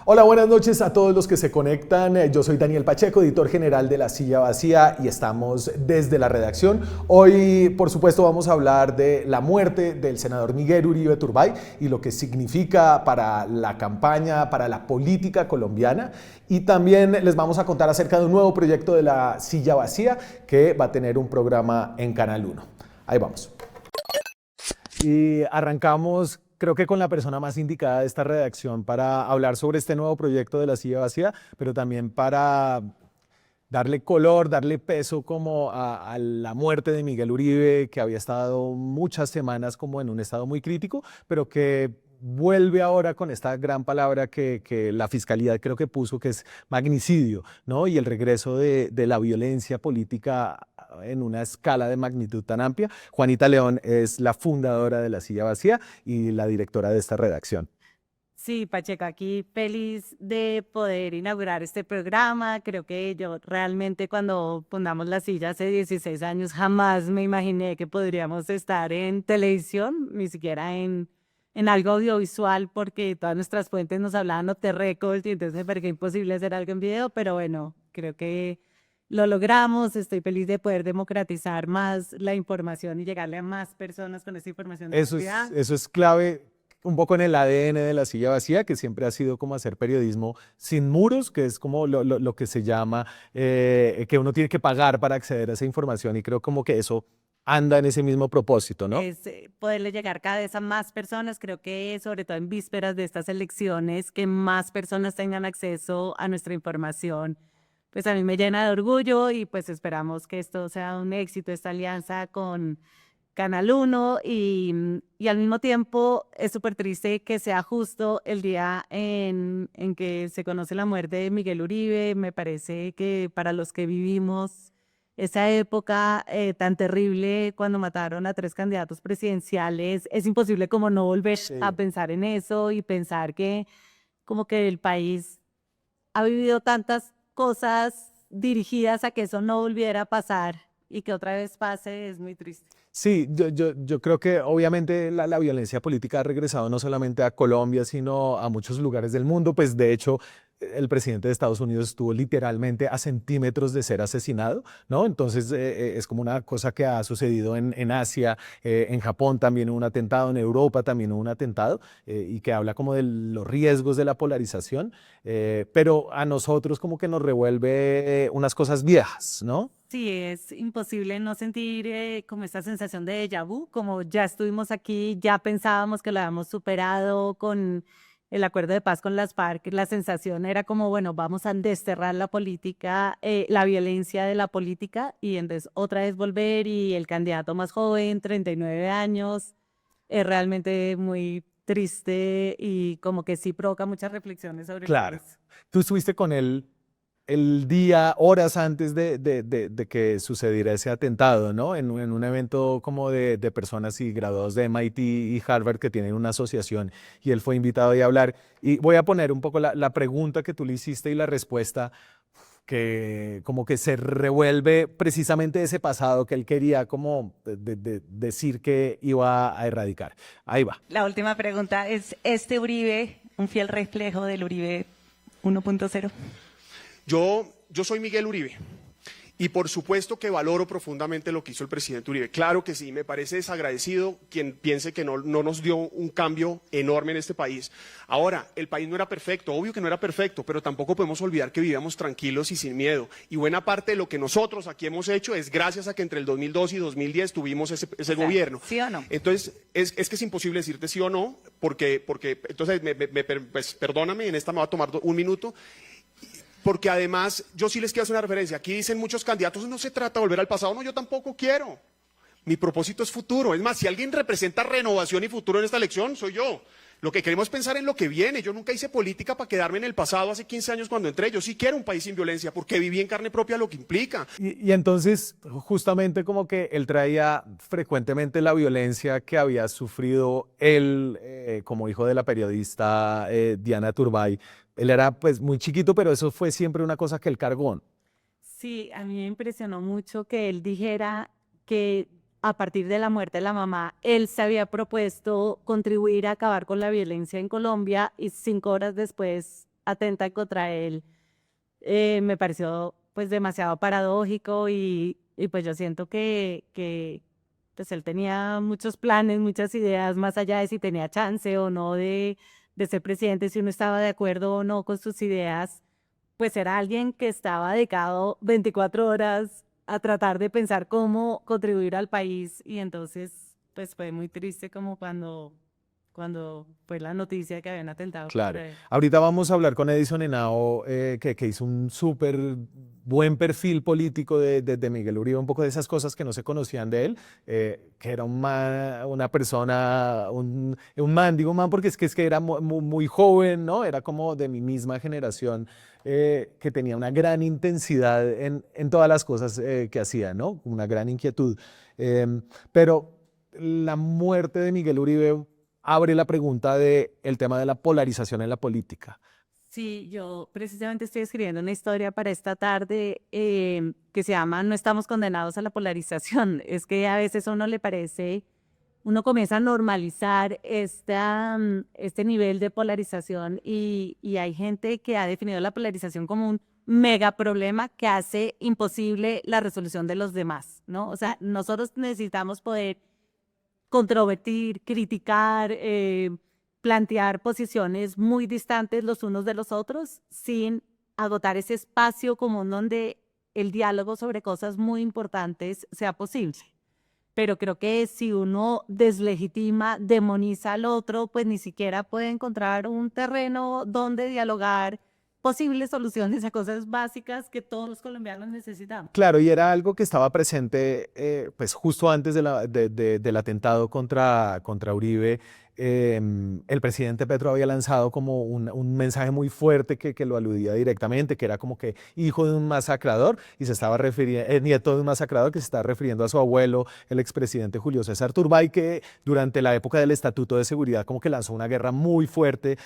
Hola, buenas noches a todos los que se conectan. Yo soy Daniel Pacheco, editor general de La Silla Vacía y estamos desde la redacción. Hoy, por supuesto, vamos a hablar de la muerte del senador Miguel Uribe Turbay y lo que significa para la campaña, para la política colombiana. Y también les vamos a contar acerca de un nuevo proyecto de La Silla Vacía que va a tener un programa en Canal 1. Ahí vamos. Y arrancamos, creo que con la persona más indicada de esta redacción para hablar sobre este nuevo proyecto de La Silla Vacía, pero también para darle color, darle peso como a la muerte de Miguel Uribe, que había estado muchas semanas como en un estado muy crítico, pero que vuelve ahora con esta gran palabra que la fiscalía creo que puso, que es magnicidio, ¿no? Y el regreso de la violencia política en una escala de magnitud tan amplia. Juanita León es la fundadora de La Silla Vacía y la directora de esta redacción. Sí, Pacheco, aquí feliz de poder inaugurar este programa. Creo que yo realmente cuando fundamos La Silla hace 16 años jamás me imaginé que podríamos estar en televisión, ni siquiera en algo audiovisual, porque todas nuestras fuentes nos hablaban de récords y entonces me parecía imposible hacer algo en video, pero bueno, creo que lo logramos. Estoy feliz de poder democratizar más la información y llegarle a más personas con esta información de calidad. Eso es clave un poco en el ADN de La Silla Vacía, que siempre ha sido como hacer periodismo sin muros, que es como lo que se llama, que uno tiene que pagar para acceder a esa información y creo como que eso anda en ese mismo propósito, ¿no? Es poderle llegar cada vez a más personas. Creo que sobre todo en vísperas de estas elecciones, que más personas tengan acceso a nuestra información, pues a mí me llena de orgullo y pues esperamos que esto sea un éxito, esta alianza con Canal 1 y al mismo tiempo es súper triste que sea justo el día en que se conoce la muerte de Miguel Uribe. Me parece que para los que vivimos esa época tan terrible cuando mataron a 3 candidatos presidenciales, es imposible como no volver a Sí. pensar en eso y pensar que como que el país ha vivido tantas cosas dirigidas a que eso no volviera a pasar y que otra vez pase es muy triste. Sí, yo creo que obviamente la violencia política ha regresado no solamente a Colombia, sino a muchos lugares del mundo. Pues de hecho, el presidente de Estados Unidos estuvo literalmente a centímetros de ser asesinado, ¿no? Entonces es como una cosa que ha sucedido en Asia, en Japón también hubo un atentado, en Europa también hubo un atentado, y que habla como de los riesgos de la polarización, pero a nosotros como que nos revuelve unas cosas viejas, ¿no? Sí, es imposible no sentir como esta sensación de déjà vu, como ya estuvimos aquí, ya pensábamos que lo habíamos superado con el acuerdo de paz con las FARC. La sensación era como, bueno, vamos a desterrar la política, la violencia de la política y entonces otra vez volver y el candidato más joven, 39 años, es realmente muy triste y como que sí provoca muchas reflexiones sobre el Claro. país. Tú estuviste con él el día, horas antes de que sucediera ese atentado, ¿no? En un evento como de personas y graduados de MIT y Harvard que tienen una asociación y él fue invitado ahí a hablar. Y voy a poner un poco la pregunta que tú le hiciste y la respuesta que como que se revuelve precisamente ese pasado que él quería como decir que iba a erradicar. Ahí va. La última pregunta es, ¿este Uribe un fiel reflejo del Uribe 1.0? Yo soy Miguel Uribe y por supuesto que valoro profundamente lo que hizo el presidente Uribe. Claro que sí, me parece desagradecido quien piense que no nos dio un cambio enorme en este país. Ahora, el país no era perfecto, obvio que no era perfecto, pero tampoco podemos olvidar que vivíamos tranquilos y sin miedo. Y buena parte de lo que nosotros aquí hemos hecho es gracias a que entre el 2002 y 2010 tuvimos ese gobierno. ¿Sí o no? Entonces, es que es imposible decirte sí o no, porque entonces, pues, perdóname, en esta me va a tomar un minuto. Porque además, yo sí les quiero hacer una referencia. Aquí dicen muchos candidatos, no se trata de volver al pasado. No, yo tampoco quiero. Mi propósito es futuro. Es más, si alguien representa renovación y futuro en esta elección, soy yo. Lo que queremos es pensar en lo que viene. Yo nunca hice política para quedarme en el pasado hace 15 años cuando entré. Yo sí quiero un país sin violencia porque viví en carne propia lo que implica. Y entonces, justamente como que él traía frecuentemente la violencia que había sufrido él como hijo de la periodista Diana Turbay. Él era pues muy chiquito, pero eso fue siempre una cosa que él cargó. Sí, a mí me impresionó mucho que él dijera que a partir de la muerte de la mamá, él se había propuesto contribuir a acabar con la violencia en Colombia y 5 horas después atentan contra él, me pareció pues demasiado paradójico y pues yo siento que pues él tenía muchos planes, muchas ideas, más allá de si tenía chance o no de ser presidente, si uno estaba de acuerdo o no con sus ideas, pues era alguien que estaba dedicado 24 horas a tratar de pensar cómo contribuir al país y entonces pues fue muy triste como cuando fue la noticia que habían atentado Claro. contra él. Ahorita vamos a hablar con Edison Henao, que hizo un súper buen perfil político de Miguel Uribe, un poco de esas cosas que no se conocían de él, que era una persona, un man, digo man porque es que era muy joven, ¿no? Era como de mi misma generación, que tenía una gran intensidad en todas las cosas que hacía, ¿no? Una gran inquietud. Pero la muerte de Miguel Uribe abre la pregunta del tema de la polarización en la política. Sí, yo precisamente estoy escribiendo una historia para esta tarde que se llama No estamos condenados a la polarización. Es que a veces a uno le parece, uno comienza a normalizar este nivel de polarización y hay gente que ha definido la polarización como un mega problema que hace imposible la resolución de los demás, ¿no? O sea, nosotros necesitamos poder controvertir, criticar, plantear posiciones muy distantes los unos de los otros sin agotar ese espacio común donde el diálogo sobre cosas muy importantes sea posible. Pero creo que si uno deslegitima, demoniza al otro, pues ni siquiera puede encontrar un terreno donde dialogar posibles soluciones a cosas básicas que todos los colombianos necesitamos. Claro, y era algo que estaba presente pues justo antes del atentado contra Uribe. El presidente Petro había lanzado como un mensaje muy fuerte que lo aludía directamente, que era como que hijo de un masacrador, y se estaba refiriendo, nieto de un masacrador, que se estaba refiriendo a su abuelo, el expresidente Julio César Turbay, que durante la época del Estatuto de Seguridad como que lanzó una guerra muy fuerte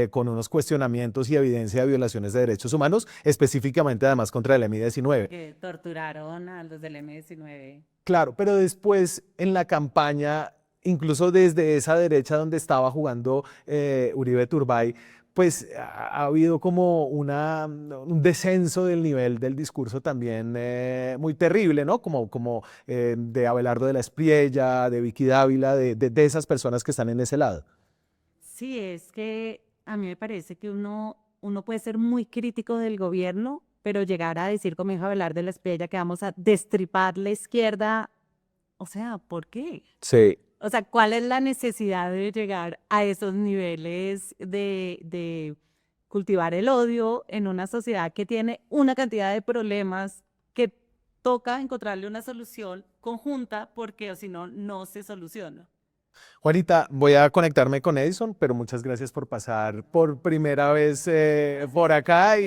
con unos cuestionamientos y evidencia de violaciones de derechos humanos, específicamente además contra el M-19. Que torturaron a los del M-19. Claro, pero después en la campaña, incluso desde esa derecha donde estaba jugando Uribe Turbay, pues ha habido como un descenso del nivel del discurso también muy terrible, ¿no? Como de Abelardo de la Espriella, de Vicky Dávila, de esas personas que están en ese lado. Sí, es que a mí me parece que uno puede ser muy crítico del gobierno, pero llegar a decir, como dijo Abelardo de la Espriella, que vamos a destripar la izquierda, o sea, ¿por qué? Sí. O sea, ¿cuál es la necesidad de llegar a esos niveles de cultivar el odio en una sociedad que tiene una cantidad de problemas que toca encontrarle una solución conjunta porque o si no, no se soluciona? Juanita, voy a conectarme con Edison, pero muchas gracias por pasar por primera vez por acá y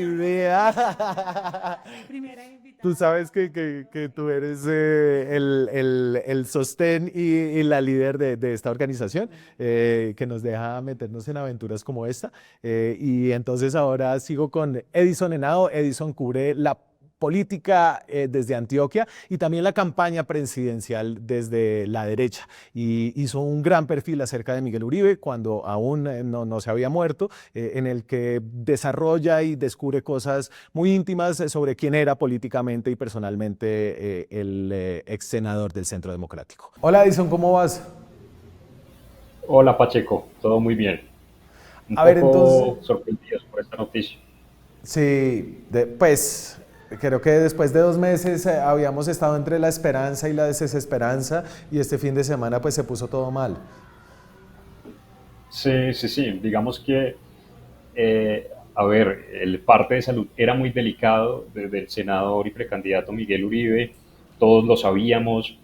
Primera invitada. tú sabes que tú eres el sostén y la líder de esta organización, que nos deja meternos en aventuras como esta. Y entonces ahora sigo con Edison Henao. Edison cubre la política desde Antioquia y también la campaña presidencial desde la derecha. Y hizo un gran perfil acerca de Miguel Uribe cuando aún no se había muerto, en el que desarrolla y descubre cosas muy íntimas sobre quién era políticamente y personalmente el ex senador del Centro Democrático. Hola Edison, ¿cómo vas? Hola Pacheco, todo muy bien. Un A ver, poco entonces, sorprendidos por esta noticia. sí, pues creo que después de 2 meses habíamos estado entre la esperanza y la desesperanza y este fin de semana pues se puso todo mal. Sí, sí, sí. Digamos que, a ver, el parte de salud era muy delicado desde el senador y precandidato Miguel Uribe. Todos lo sabíamos,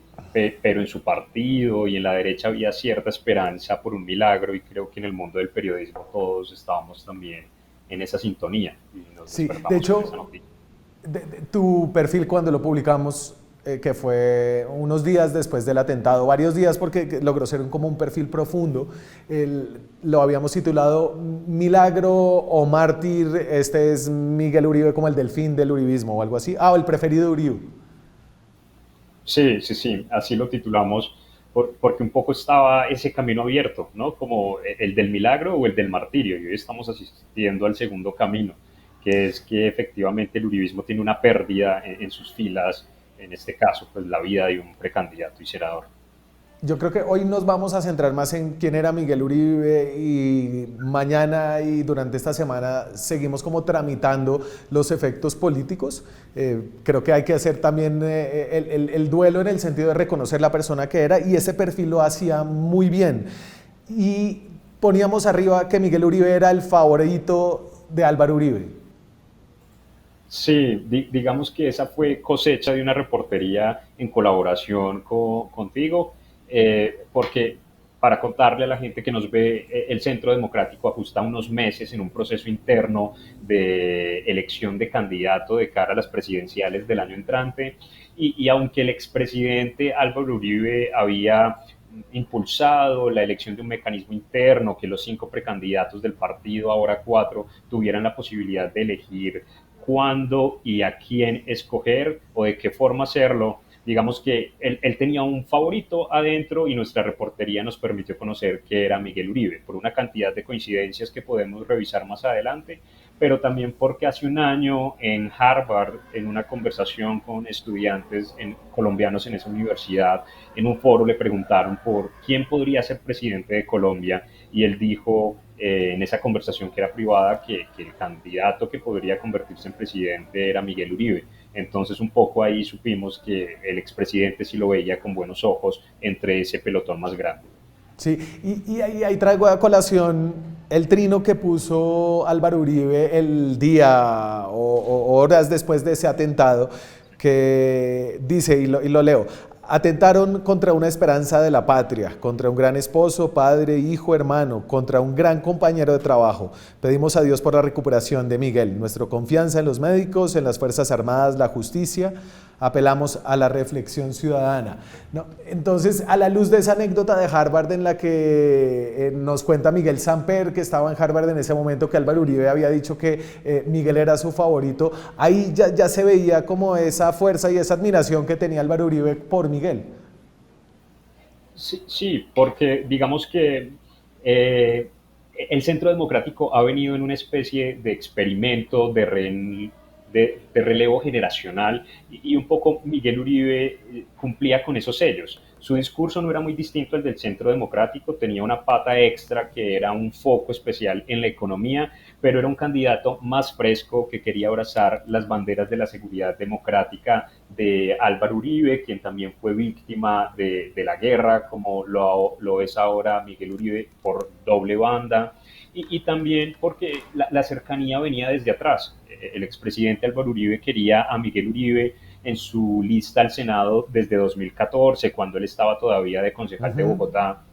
pero en su partido y en la derecha había cierta esperanza por un milagro y creo que en el mundo del periodismo todos estábamos también en esa sintonía y nos Sí, de despertamos con esa hecho, noticia. tu perfil cuando lo publicamos, que fue unos días después del atentado, varios días porque logró ser como un perfil profundo, lo habíamos titulado Milagro o Mártir, este es Miguel Uribe como el delfín del uribismo o algo así, o el preferido de Uribe. Sí, sí, sí, así lo titulamos porque un poco estaba ese camino abierto, ¿no? Como el del milagro o el del martirio, y hoy estamos asistiendo al segundo camino, que es que efectivamente el uribismo tiene una pérdida en sus filas, en este caso, pues la vida de un precandidato y senador. Yo creo que hoy nos vamos a centrar más en quién era Miguel Uribe y mañana y durante esta semana seguimos como tramitando los efectos políticos. Creo que hay que hacer también el duelo en el sentido de reconocer la persona que era y ese perfil lo hacía muy bien. Y poníamos arriba que Miguel Uribe era el favorito de Álvaro Uribe. Sí, digamos que esa fue cosecha de una reportería en colaboración contigo, porque para contarle a la gente que nos ve, el Centro Democrático ajusta unos meses en un proceso interno de elección de candidato de cara a las presidenciales del año entrante, y aunque el expresidente Álvaro Uribe había impulsado la elección de un mecanismo interno, que los 5 precandidatos del partido, ahora 4, tuvieran la posibilidad de elegir cuándo y a quién escoger o de qué forma hacerlo. Digamos que él tenía un favorito adentro y nuestra reportería nos permitió conocer que era Miguel Uribe, por una cantidad de coincidencias que podemos revisar más adelante, pero también porque hace un año en Harvard, en una conversación con estudiantes colombianos en esa universidad, en un foro le preguntaron por quién podría ser presidente de Colombia y él dijo en esa conversación que era privada que el candidato que podría convertirse en presidente era Miguel Uribe. Entonces un poco ahí supimos que el expresidente sí lo veía con buenos ojos entre ese pelotón más grande. Sí, y ahí traigo a colación el trino que puso Álvaro Uribe el día o horas después de ese atentado, que dice, y lo leo: atentaron contra una esperanza de la patria, contra un gran esposo, padre, hijo, hermano, contra un gran compañero de trabajo. Pedimos a Dios por la recuperación de Miguel. Nuestra confianza en los médicos, en las Fuerzas Armadas, la justicia. Apelamos a la reflexión ciudadana. ¿No? Entonces, a la luz de esa anécdota de Harvard en la que nos cuenta Miguel Samper, que estaba en Harvard en ese momento, que Álvaro Uribe había dicho que Miguel era su favorito, ahí ya se veía como esa fuerza y esa admiración que tenía Álvaro Uribe por Miguel. Sí, sí, porque digamos que el Centro Democrático ha venido en una especie de experimento de relevo generacional y un poco Miguel Uribe cumplía con esos sellos. Su discurso no era muy distinto al del Centro Democrático, tenía una pata extra que era un foco especial en la economía, pero era un candidato más fresco que quería abrazar las banderas de la seguridad democrática de Álvaro Uribe, quien también fue víctima de la guerra, como lo es ahora Miguel Uribe por doble banda. Y también porque la cercanía venía desde atrás. El expresidente Álvaro Uribe quería a Miguel Uribe en su lista al Senado desde 2014, cuando él estaba todavía de concejal de Bogotá,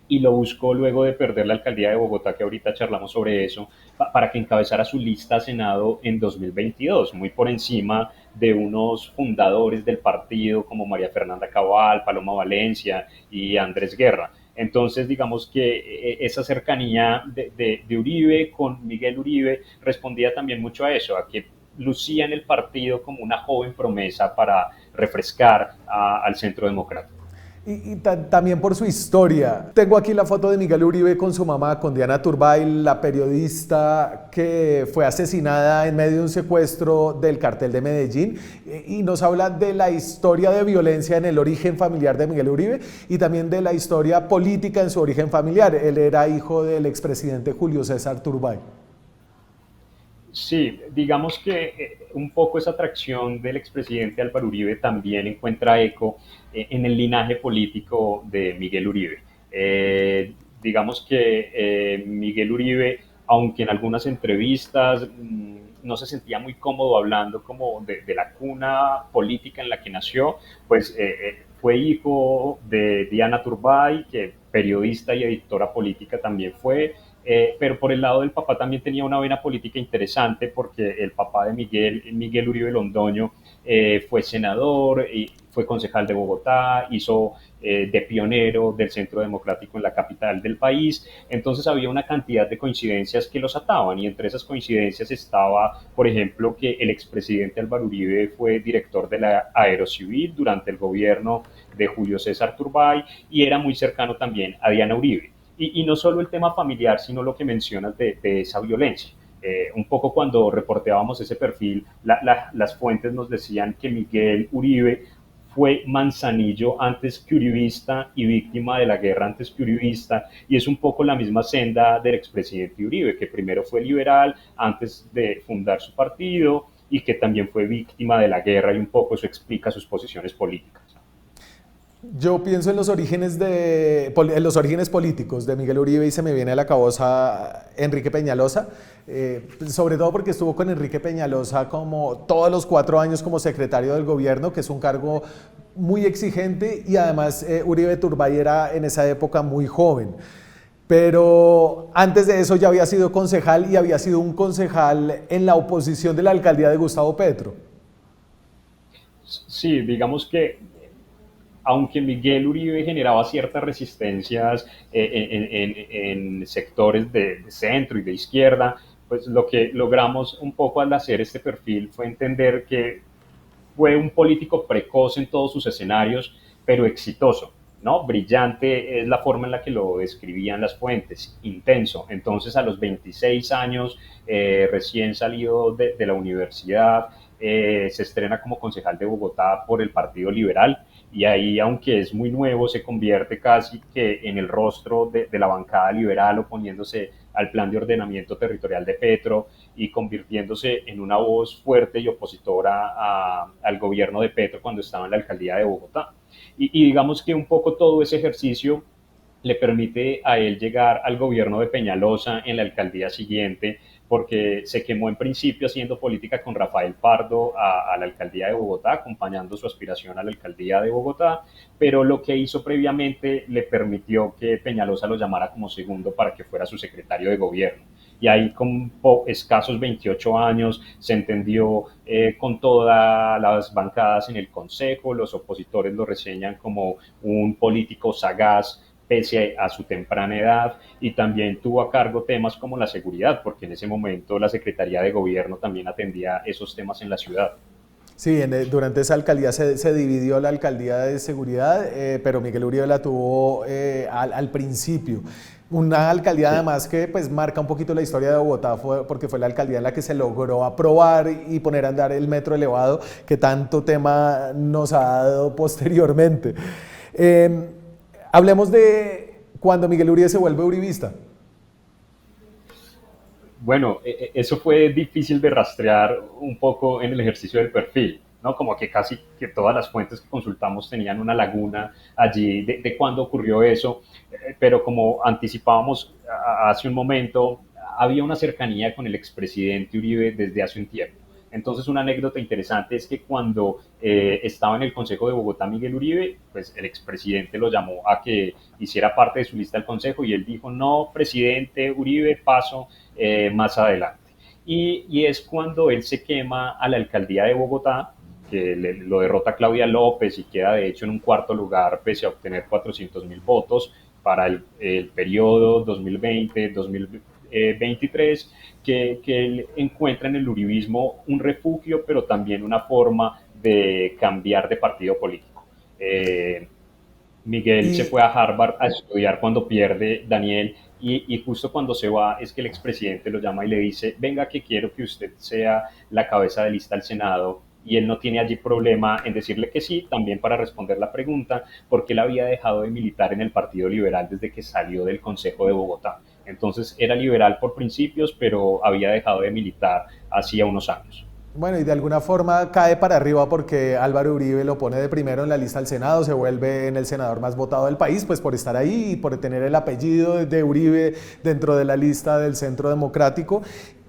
y lo buscó luego de perder la alcaldía de Bogotá, que ahorita charlamos sobre eso, para que encabezara su lista a Senado en 2022, muy por encima de unos fundadores del partido como María Fernanda Cabal, Paloma Valencia y Andrés Guerra. Entonces, digamos que esa cercanía de Uribe con Miguel Uribe respondía también mucho a eso, a que lucía en el partido como una joven promesa para refrescar al Centro Democrático. Y también por su historia. Tengo aquí la foto de Miguel Uribe con su mamá, con Diana Turbay, la periodista que fue asesinada en medio de un secuestro del cartel de Medellín, y nos habla de la historia de violencia en el origen familiar de Miguel Uribe y también de la historia política en su origen familiar. Él era hijo del expresidente Julio César Turbay. Sí, digamos que un poco esa atracción del expresidente Álvaro Uribe también encuentra eco en el linaje político de Miguel Uribe. Digamos que Miguel Uribe, aunque en algunas entrevistas no se sentía muy cómodo hablando como de la cuna política en la que nació, pues fue hijo de Diana Turbay, que periodista y editora política también fue. Pero por el lado del papá también tenía una vena política interesante porque el papá de Miguel Uribe Londoño, fue senador y fue concejal de Bogotá, hizo de pionero del Centro Democrático en la capital del país. Entonces había una cantidad de coincidencias que los ataban, y entre esas coincidencias estaba, por ejemplo, que el expresidente Álvaro Uribe fue director de la Aerocivil durante el gobierno de Julio César Turbay y era muy cercano también a Diana Uribe. Y no solo el tema familiar, sino lo que mencionas de esa violencia. Un poco cuando reporteábamos ese perfil, las fuentes nos decían que Miguel Uribe fue manzanillo antes que uribista y víctima de la guerra antes que uribista, y es un poco la misma senda del expresidente Uribe, que primero fue liberal antes de fundar su partido y que también fue víctima de la guerra, y un poco eso explica sus posiciones políticas. Yo pienso en los orígenes políticos de Miguel Uribe y se me viene a la cabeza Enrique Peñalosa, sobre todo porque estuvo con Enrique Peñalosa como todos los 4 años como secretario del gobierno, que es un cargo muy exigente, y además Uribe Turbay era en esa época muy joven. Pero antes de eso ya había sido concejal, y había sido un concejal en la oposición de la alcaldía de Gustavo Petro. Sí, digamos que aunque Miguel Uribe generaba ciertas resistencias en sectores de centro y de izquierda, pues lo que logramos un poco al hacer este perfil fue entender que fue un político precoz en todos sus escenarios, pero exitoso, ¿no? Brillante es la forma en la que lo describían las fuentes, intenso. Entonces, a los 26 años, recién salido de la universidad, se estrena como concejal de Bogotá por el Partido Liberal, y ahí, aunque es muy nuevo, se convierte casi que en el rostro de la bancada liberal, oponiéndose al plan de ordenamiento territorial de Petro y convirtiéndose en una voz fuerte y opositora al gobierno de Petro cuando estaba en la alcaldía de Bogotá. Y digamos que un poco todo ese ejercicio le permite a él llegar al gobierno de Peñalosa en la alcaldía siguiente, porque se quemó en principio haciendo política con Rafael Pardo a la alcaldía de Bogotá, acompañando su aspiración a la alcaldía de Bogotá, pero lo que hizo previamente le permitió que Peñalosa lo llamara como segundo para que fuera su secretario de gobierno. Y ahí con escasos 28 años se entendió con todas las bancadas en el Consejo, los opositores lo reseñan como un político sagaz, pese a su temprana edad, y también tuvo a cargo temas como la seguridad, porque en ese momento la Secretaría de Gobierno también atendía esos temas en la ciudad. Sí, durante esa alcaldía se dividió la alcaldía de seguridad, pero Miguel Uribe la tuvo al principio. Una alcaldía Sí. además que pues marca un poquito la historia de Bogotá, porque fue la alcaldía en la que se logró aprobar y poner a andar el metro elevado, que tanto tema nos ha dado posteriormente. Hablemos de cuando Miguel Uribe se vuelve uribista. Bueno, eso fue difícil de rastrear un poco en el ejercicio del perfil, ¿no? Como que casi que todas las fuentes que consultamos tenían una laguna allí de cuándo ocurrió eso, pero como anticipábamos hace un momento, había una cercanía con el expresidente Uribe desde hace un tiempo. Entonces, una anécdota interesante es que cuando estaba en el Consejo de Bogotá Miguel Uribe, pues el expresidente lo llamó a que hiciera parte de su lista del Consejo, y él dijo: no, presidente Uribe, paso más adelante. Y es cuando él se quema a la alcaldía de Bogotá, que lo derrota Claudia López y queda de hecho en un cuarto lugar pese a obtener 400.000 votos para el periodo 2020-2023, que él encuentra en el uribismo un refugio, pero también una forma de cambiar de partido político. Miguel se Y, fue a Harvard a estudiar cuando pierde Daniel, y justo cuando se va es que el expresidente lo llama y le dice: venga, que quiero que usted sea la cabeza de lista al Senado, y él no tiene allí problema en decirle que sí, también para responder la pregunta, porque él había dejado de militar en el Partido Liberal desde que salió del Consejo de Bogotá. Entonces era liberal por principios, pero había dejado de militar hacía unos años. bueno, y de alguna forma cae para arriba porque Álvaro Uribe lo pone de primero en la lista al Senado, se vuelve en el senador más votado del país, pues por estar ahí y por tener el apellido de Uribe dentro de la lista del Centro Democrático.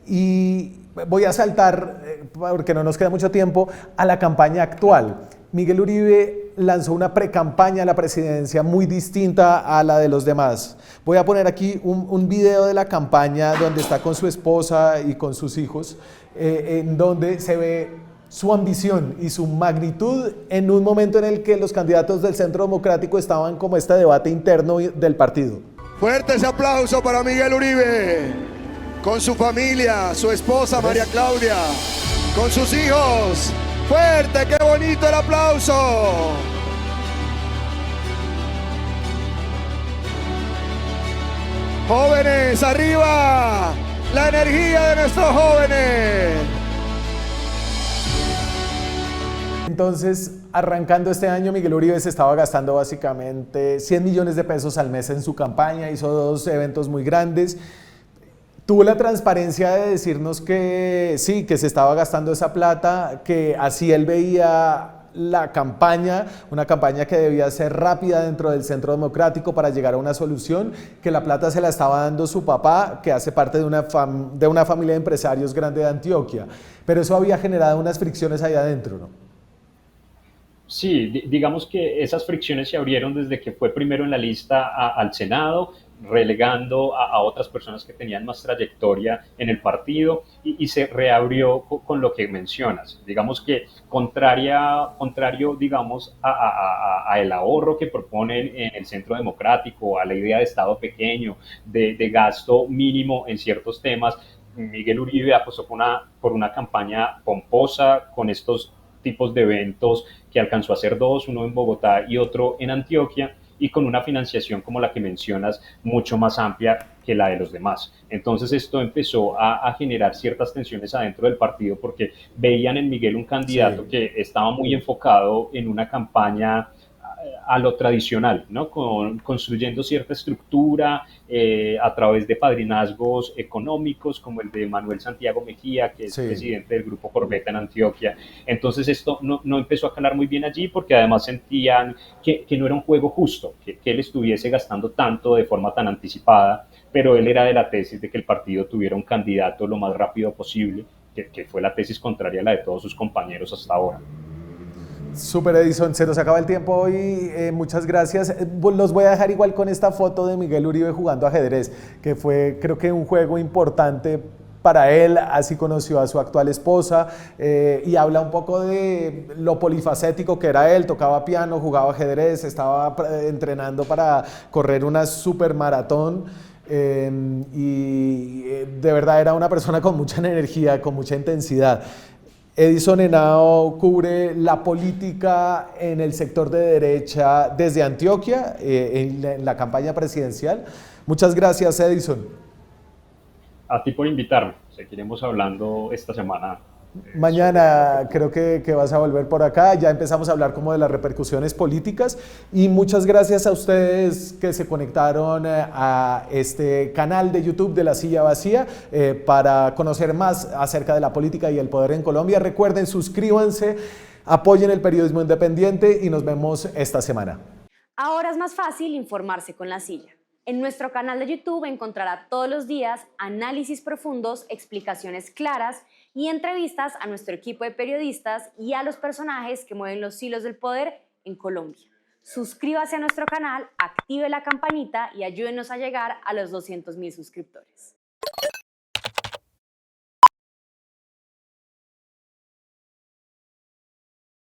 Y voy a saltar, porque no nos queda mucho tiempo, a la campaña actual. Miguel Uribe lanzó una precampaña a la presidencia muy distinta a la de los demás. Voy a poner aquí un video de la campaña donde está con su esposa y con sus hijos, en donde se ve su ambición y su magnitud en un momento en el que los candidatos del Centro Democrático estaban como este debate interno del partido. Fuerte ese aplauso para Miguel Uribe, con su familia, su esposa María Claudia, con sus hijos. Fuerte, qué bonito el aplauso. Jóvenes, arriba, la energía de nuestros jóvenes. Entonces, arrancando este año, Miguel Uribe se estaba gastando básicamente 100 millones de pesos al mes en su campaña, hizo 2 eventos muy grandes. Tuvo la transparencia de decirnos que sí, que se estaba gastando esa plata, que así él veía la campaña, una campaña que debía ser rápida dentro del Centro Democrático para llegar a una solución, que la plata se la estaba dando su papá, que hace parte de una familia de empresarios grande de Antioquia. Pero eso había generado unas fricciones ahí adentro, ¿no? Sí, digamos que esas fricciones se abrieron desde que fue primero en la lista al Senado, relegando a otras personas que tenían más trayectoria en el partido y se reabrió con lo que mencionas. Digamos que contrario digamos, a el ahorro que proponen en el Centro Democrático, a la idea de Estado pequeño, de gasto mínimo en ciertos temas, Miguel Uribe apostó por una campaña pomposa con estos tipos de eventos que alcanzó a hacer 2, uno en Bogotá y otro en Antioquia, y con una financiación como la que mencionas, mucho más amplia que la de los demás. Entonces esto empezó a generar ciertas tensiones adentro del partido porque veían en Miguel un candidato que estaba muy enfocado en una campaña a lo tradicional, ¿no? Construyendo cierta estructura a través de padrinazgos económicos, como el de Manuel Santiago Mejía, que es presidente del Grupo Corbeta en Antioquia. Entonces esto no empezó a calar muy bien allí porque además sentían que no era un juego justo, que él estuviese gastando tanto de forma tan anticipada, pero él era de la tesis de que el partido tuviera un candidato lo más rápido posible, que fue la tesis contraria a la de todos sus compañeros hasta ahora. Super Edison, se nos acaba el tiempo hoy, muchas gracias. Los voy a dejar igual con esta foto de Miguel Uribe jugando ajedrez, que fue creo que un juego importante para él, así conoció a su actual esposa y habla un poco de lo polifacético que era él, tocaba piano, jugaba ajedrez, estaba entrenando para correr una super maratón. Y de verdad era una persona con mucha energía, con mucha intensidad. Edison Henao cubre la política en el sector de derecha desde Antioquia, en la campaña presidencial. Muchas gracias, Edison. A ti por invitarme. Seguiremos hablando esta semana. Mañana creo que vas a volver por acá, ya empezamos a hablar como de las repercusiones políticas y muchas gracias a ustedes que se conectaron a este canal de YouTube de La Silla Vacía para conocer más acerca de la política y el poder en Colombia. Recuerden, suscríbanse, apoyen el periodismo independiente y nos vemos esta semana. Ahora es más fácil informarse con La Silla. En nuestro canal de YouTube encontrará todos los días análisis profundos, explicaciones claras y entrevistas a nuestro equipo de periodistas y a los personajes que mueven los hilos del poder en Colombia. Suscríbase a nuestro canal, active la campanita y ayúdenos a llegar a los 200.000 suscriptores.